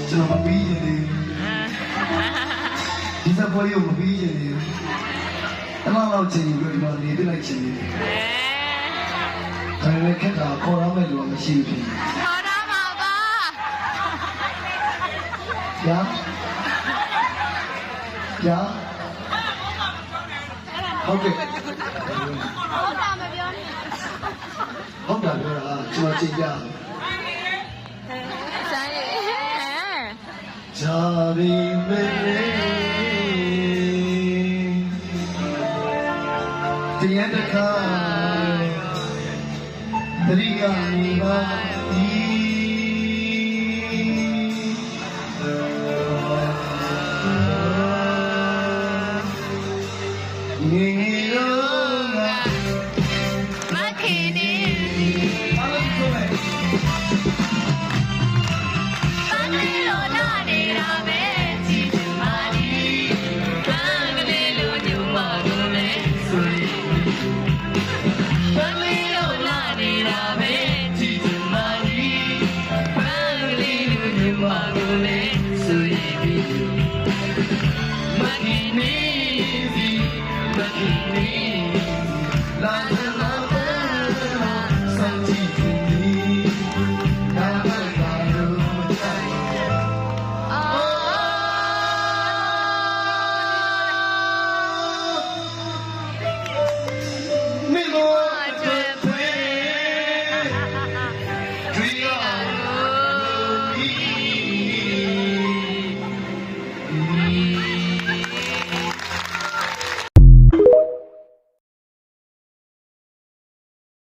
ကျွန်တော်မပြီးရင်လေဒီစပွဲရုံမပြီးရင်လေအဲ့လောက်ချိန်ပြီးတော့ဒီမှာနေပြလိုက်ချင်တယ်ဒါလည်းခက်တာခေါ်ရမယ်လို့မရှိဘူးခေါ်ရမှာပါညာဟုတ်ကဲ့ဟုတ်တာမပြောနဲ့ဟုတ်တာပြောတာကျွန်တော်ကြည့်ကြဆိုင်ဂျာဘီမေတရားတခါတရိယာမီပါ